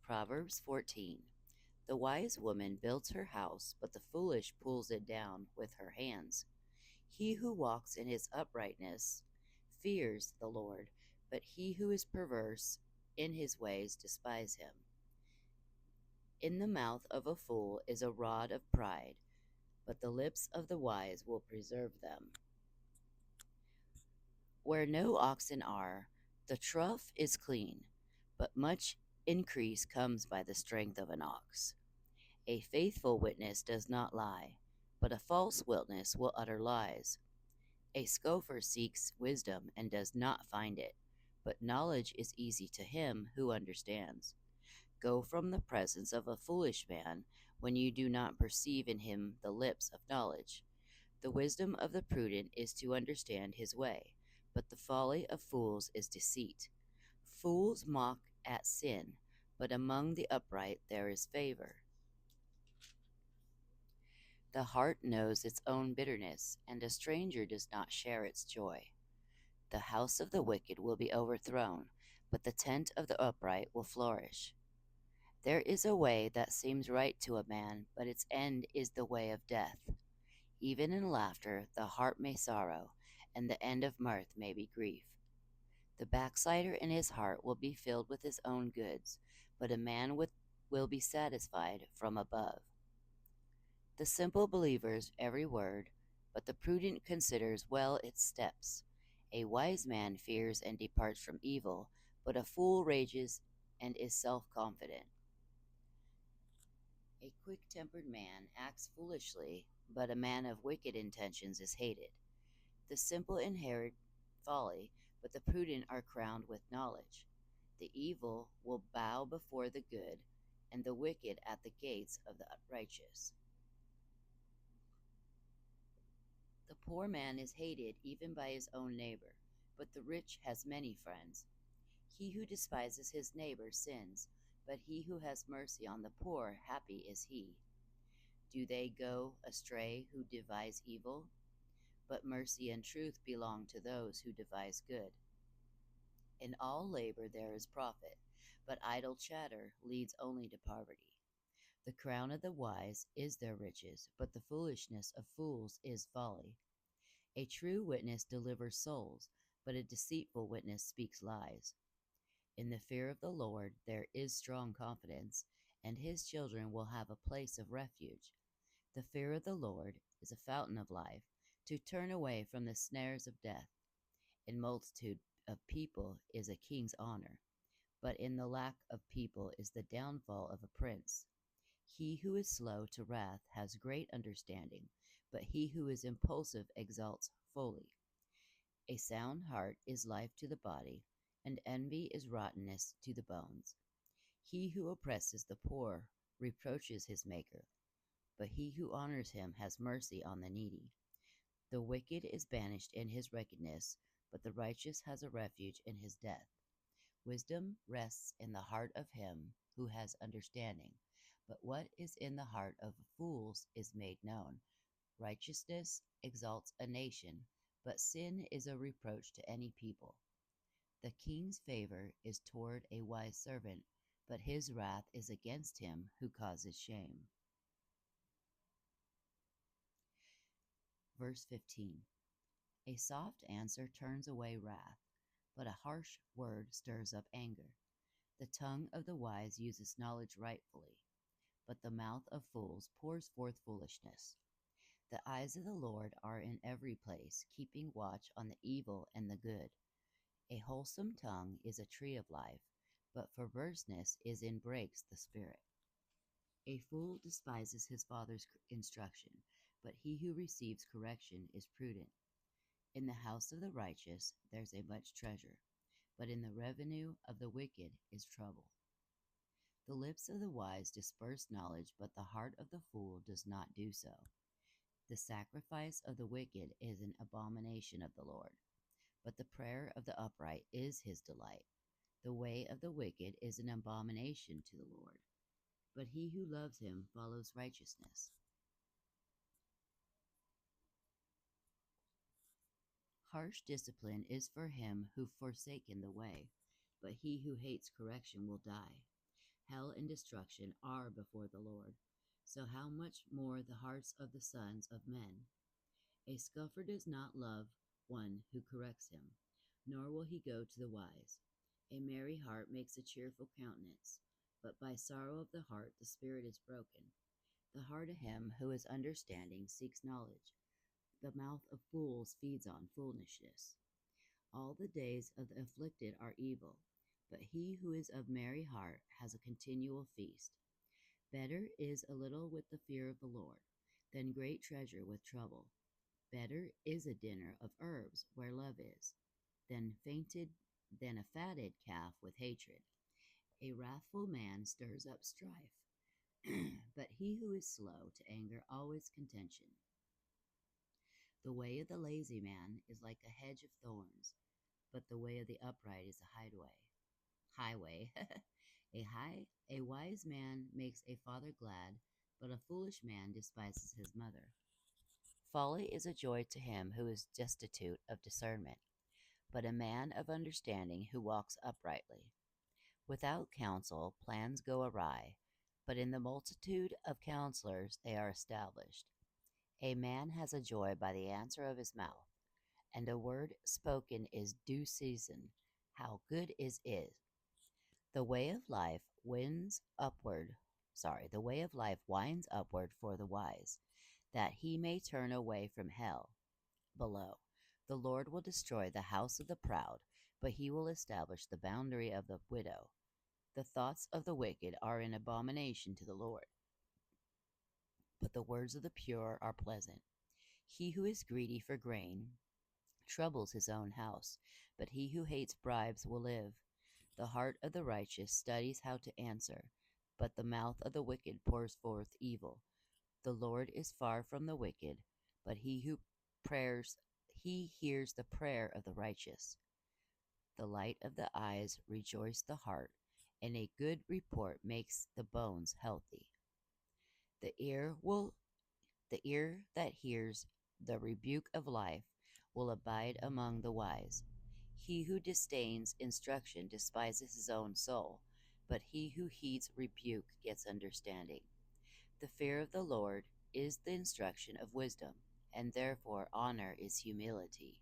Proverbs 14. The wise woman builds her house, but the foolish pulls it down with her hands. He who walks in his uprightness fears the Lord, but he who is perverse in his ways despises him. In the mouth of a fool is a rod of pride, but the lips of the wise will preserve them. Where no oxen are, the trough is clean, but much increase comes by the strength of an ox. A faithful witness does not lie, but a false witness will utter lies. A scoffer seeks wisdom and does not find it, but knowledge is easy to him who understands. Go from the presence of a foolish man when you do not perceive in him the lips of knowledge. The wisdom of the prudent is to understand his way, but the folly of fools is deceit. Fools mock at sin, but among the upright there is favor. The heart knows its own bitterness, and a stranger does not share its joy. The house of the wicked will be overthrown, but the tent of the upright will flourish. There is a way that seems right to a man, but its end is the way of death. Even in laughter the heart may sorrow, and the end of mirth may be grief. The backslider in his heart will be filled with his own goods, but a man will be satisfied from above. The simple believes every word, but the prudent considers well its steps. A wise man fears and departs from evil, but a fool rages and is self-confident. A quick-tempered man acts foolishly, but a man of wicked intentions is hated. The simple inherit folly, but the prudent are crowned with knowledge. The evil will bow before the good, and the wicked at the gates of the righteous. The poor man is hated even by his own neighbor, but the rich has many friends. He who despises his neighbor sins, but he who has mercy on the poor, happy is he. Do they go astray who devise evil? But mercy and truth belong to those who devise good. In all labor there is profit, but idle chatter leads only to poverty. The crown of the wise is their riches, but the foolishness of fools is folly. A true witness delivers souls, but a deceitful witness speaks lies. In the fear of the Lord there is strong confidence, and his children will have a place of refuge. The fear of the Lord is a fountain of life, to turn away from the snares of death. In multitude of people is a king's honor, but in the lack of people is the downfall of a prince. He who is slow to wrath has great understanding, but he who is impulsive exalts folly. A sound heart is life to the body, and envy is rottenness to the bones. He who oppresses the poor reproaches his Maker, but he who honors him has mercy on the needy. The wicked is banished in his wickedness, but the righteous has a refuge in his death. Wisdom rests in the heart of him who has understanding, but what is in the heart of fools is made known. Righteousness exalts a nation, but sin is a reproach to any people. The king's favor is toward a wise servant, but his wrath is against him who causes shame. Verse 15. A soft answer turns away wrath, but a harsh word stirs up anger. The tongue of the wise uses knowledge rightfully, but the mouth of fools pours forth foolishness. The eyes of the Lord are in every place, keeping watch on the evil and the good. A wholesome tongue is a tree of life, but perverseness is in breaks the spirit. A fool despises his father's instruction, but he who receives correction is prudent. In the house of the righteous there's a much treasure, but in the revenue of the wicked is trouble. The lips of the wise disperse knowledge, but the heart of the fool does not do so. The sacrifice of the wicked is an abomination of the Lord, but the prayer of the upright is his delight. The way of the wicked is an abomination to the Lord, but he who loves him follows righteousness. Harsh discipline is for him who forsaken the way, but he who hates correction will die. Hell and destruction are before the Lord. So how much more the hearts of the sons of men? A scoffer does not love one who corrects him, nor will he go to the wise. A merry heart makes a cheerful countenance, but by sorrow of the heart the spirit is broken. The heart of him who is understanding seeks knowledge. The mouth of fools feeds on foolishness. All the days of the afflicted are evil, but he who is of merry heart has a continual feast. Better is a little with the fear of the Lord than great treasure with trouble. Better is a dinner of herbs where love is, than a fatted calf with hatred. A wrathful man stirs up strife, but he who is slow to anger always contention. The way of the lazy man is like a hedge of thorns, but the way of the upright is a highway. Highway. A wise man makes a father glad, but a foolish man despises his mother. Folly is a joy to him who is destitute of discernment, but a man of understanding who walks uprightly. Without counsel, plans go awry, but in the multitude of counselors they are established. A man has a joy by the answer of his mouth, and a word spoken is due season. How good is it! The way of life winds upward, the way of life winds upward for the wise, that he may turn away from hell below. The Lord will destroy the house of the proud, but he will establish the boundary of the widow. The thoughts of the wicked are an abomination to the Lord, but the words of the pure are pleasant. He who is greedy for grain troubles his own house, but he who hates bribes will live. The heart of the righteous studies how to answer, but the mouth of the wicked pours forth evil. The Lord is far from the wicked, but he hears the prayer of the righteous. The light of the eyes rejoice the heart, and a good report makes the bones healthy. The ear that hears the rebuke of life will abide among the wise. He who disdains instruction despises his own soul, but he who heeds rebuke gets understanding. The fear of the Lord is the instruction of wisdom, and therefore honor is humility.